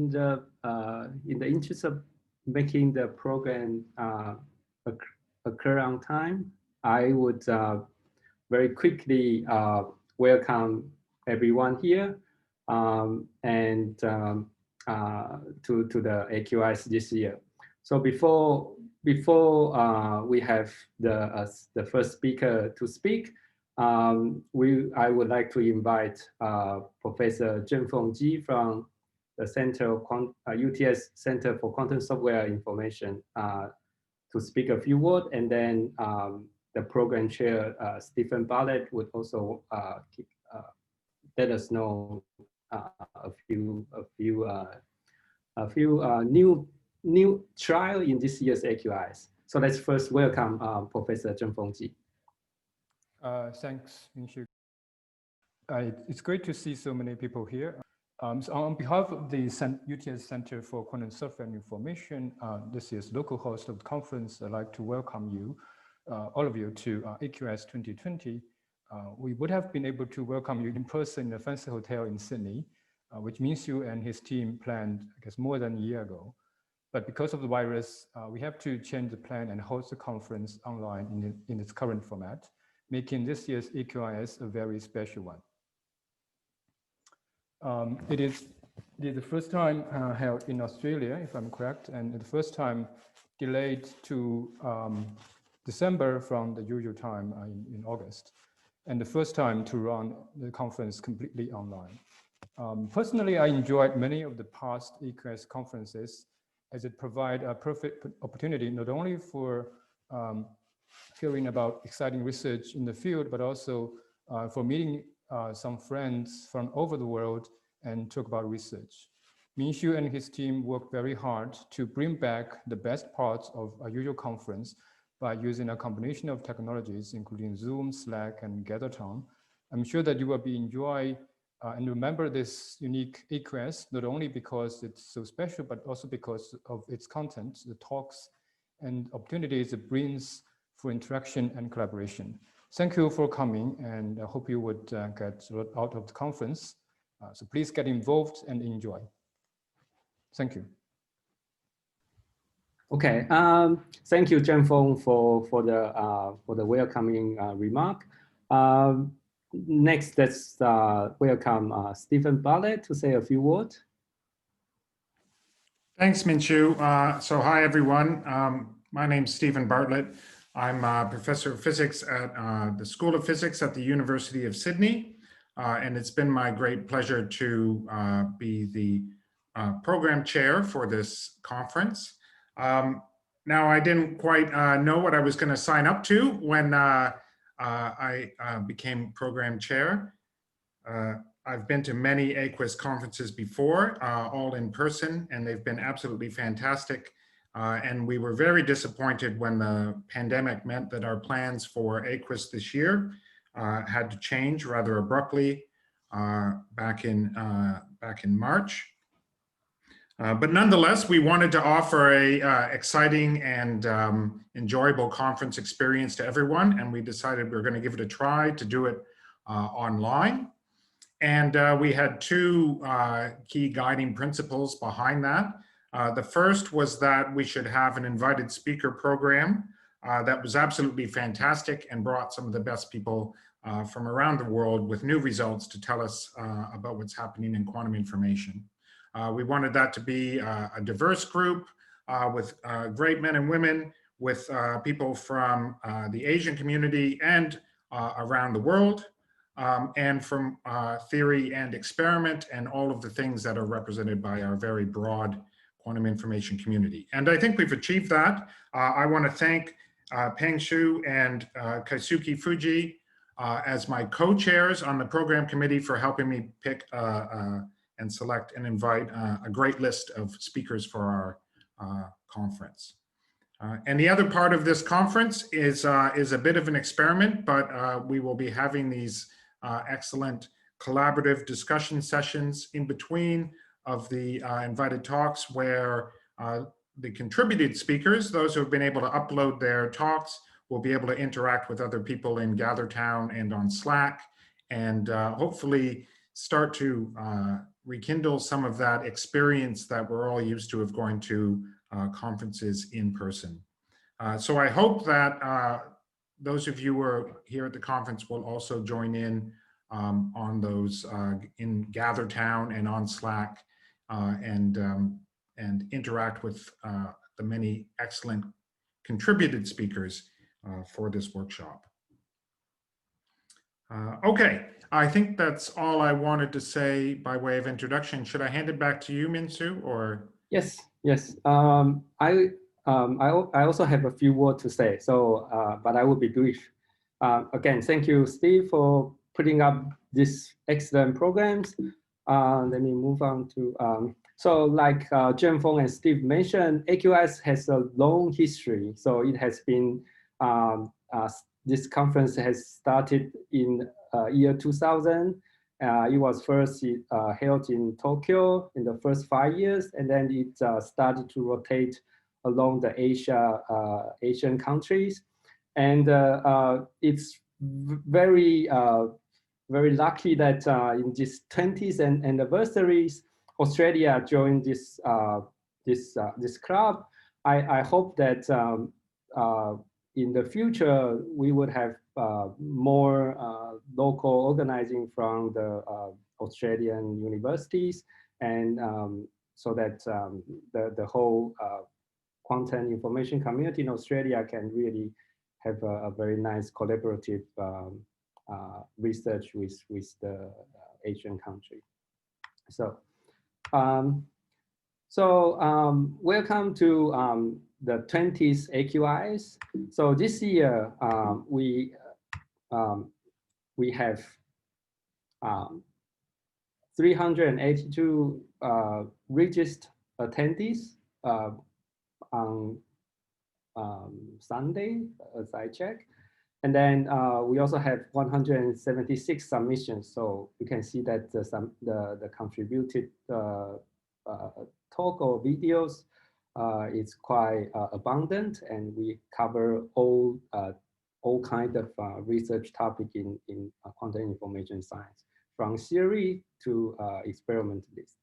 in the interest of making the program occur on time, I would very quickly welcome everyone here and to the AQIS this year. So before we have the first speaker to speak, I would like to invite Professor Zhengfeng from the UTS Center for Quantum Software Information to speak a few words, and then the program chair, Stephen Bartlett, would also let us know a few new trial in this year's AQIS. So let's first welcome Professor Zhengfeng. Thanks, Min-Hsiu. It's great to see so many people here. So on behalf of the UTS Center for Quantum Software and Information, this year's local host of the conference, I'd like to welcome you, all of you, to AQIS 2020. We would have been able to welcome you in person in a fancy hotel in Sydney, which Min-Hsiu and his team planned, I guess, more than a year ago. But because of the virus, we have to change the plan and host the conference online in its current format, making this year's AQIS a very special one. It is the first time held in Australia, if I'm correct, and the first time delayed to December from the usual time in August, and the first time to run the conference completely online. Personally, I enjoyed many of the past AQIS conferences, as it provides a perfect opportunity not only for hearing about exciting research in the field, but also for meeting some friends from over the world and talk about research. Min-Hsiu and his team worked very hard to bring back the best parts of a usual conference by using a combination of technologies, including Zoom, Slack, and GatherTown. I'm sure that you will enjoy and remember this unique AQIS, not only because it's so special, but also because of its content, the talks and opportunities it brings for interaction and collaboration. Thank you for coming, and I hope you would get a lot out of the conference. So please get involved and enjoy. Thank you. Okay, thank you, Zhengfeng, for the welcoming remark. Next, let's welcome Stephen Bartlett to say a few words. Thanks, Min-Hsiu. So hi, everyone. My name's Stephen Bartlett. I'm a professor of physics at the School of Physics at the University of Sydney. And it's been my great pleasure to be the program chair for this conference. Now, I didn't quite know what I was going to sign up to when I became program chair. I've been to many AQIS conferences before, all in person, and they've been absolutely fantastic. And we were very disappointed when the pandemic meant that our plans for AQIS this year had to change rather abruptly back in March. But nonetheless, we wanted to offer a exciting and enjoyable conference experience to everyone, and we decided we were going to give it a try to do it online. And we had two key guiding principles behind that. The first was that we should have an invited speaker program that was absolutely fantastic and brought some of the best people from around the world with new results to tell us about what's happening in quantum information. We wanted that to be a diverse group with great men and women, with people from the Asian community and around the world, and from theory and experiment and all of the things that are represented by our very broad quantum information community. And I think we've achieved that. I want to thank Peng Xu and Kaisuke Fuji as my co-chairs on the program committee for helping me pick and select and invite a great list of speakers for our conference. And the other part of this conference is a bit of an experiment, but we will be having these excellent collaborative discussion sessions in between of the invited talks where the contributed speakers, those who have been able to upload their talks, will be able to interact with other people in GatherTown and on Slack, and hopefully start to rekindle some of that experience that we're all used to of going to conferences in person. So I hope that those of you who are here at the conference will also join in on those in GatherTown and on Slack and interact with the many excellent contributed speakers for this workshop. Okay, I think that's all I wanted to say by way of introduction. Should I hand it back to you, Min-Hsiu, or? Yes, yes. I also have a few words to say, so but I will be brief. Again, thank you, Steve, for putting up these excellent programs. Let me move on to, so like Zhengfeng and Steve mentioned, AQIS has a long history. So it has been, this conference has started in year 2000. It was first held in Tokyo in the first 5 years, and then it started to rotate along the Asian countries. And it's very, very lucky that in this 20th anniversaries, Australia joined this this club. I hope that in the future we would have more local organizing from the Australian universities, and so that the whole quantum information community in Australia can really have a very nice collaborative research with the Asian country. So, welcome to the 20th AQIS. So this year we have 382 registered attendees on Sunday, as I check. And then we also have 176 submissions. So you can see that the contributed talk or videos is quite abundant, and we cover all kinds of research topic in quantum information science, from theory to experimentalist.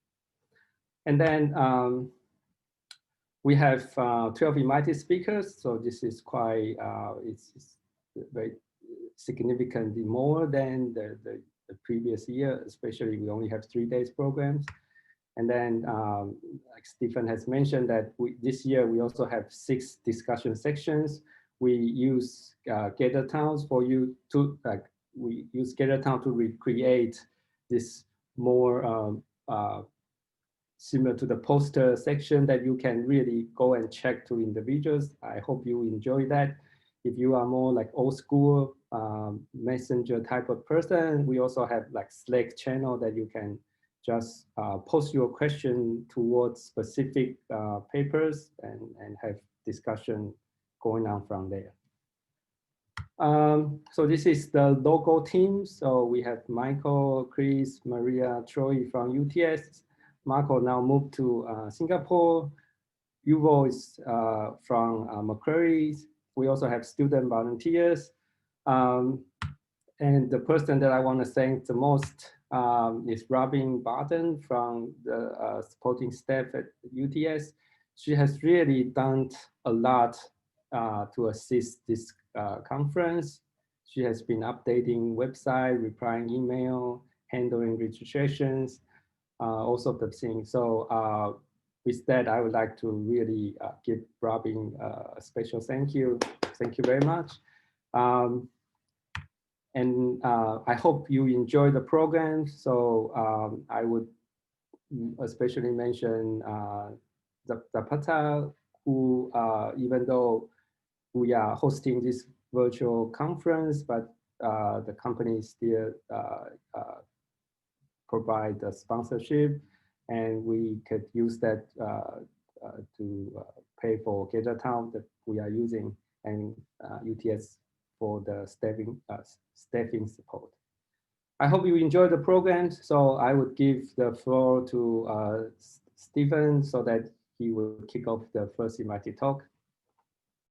And then we have 12 invited speakers, so this is quite it's very significantly more than the previous year. Especially we only have 3 days programs. And then like Stephen has mentioned that this year we also have 6 discussion sections. We use GatherTown for you to we use GatherTown to recreate this more similar to the poster section that you can really go and check to individuals. I hope you enjoy that. If you are more like old school messenger type of person, we also have like Slack channel that you can just post your question towards specific papers and have discussion going on from there. So this is the local team. So we have Michael, Chris, Maria, Troy from UTS. Marco now moved to Singapore. Yuval is from Macquarie. We also have student volunteers. And the person that I want to thank the most is Robin Barton from the supporting staff at UTS. She has really done a lot to assist this conference. She has been updating website, replying email, handling registrations, all sorts of things. So with that, I would like to really give Robin a special thank you. Thank you very much. And I hope you enjoy the program. So I would especially mention Zapata, who even though we are hosting this virtual conference, but the company still provide the sponsorship, and we could use that to pay for GatherTown that we are using, and UTS for the staffing support. I hope you enjoy the program. So I would give the floor to Stephen so that he will kick off the first invited talk.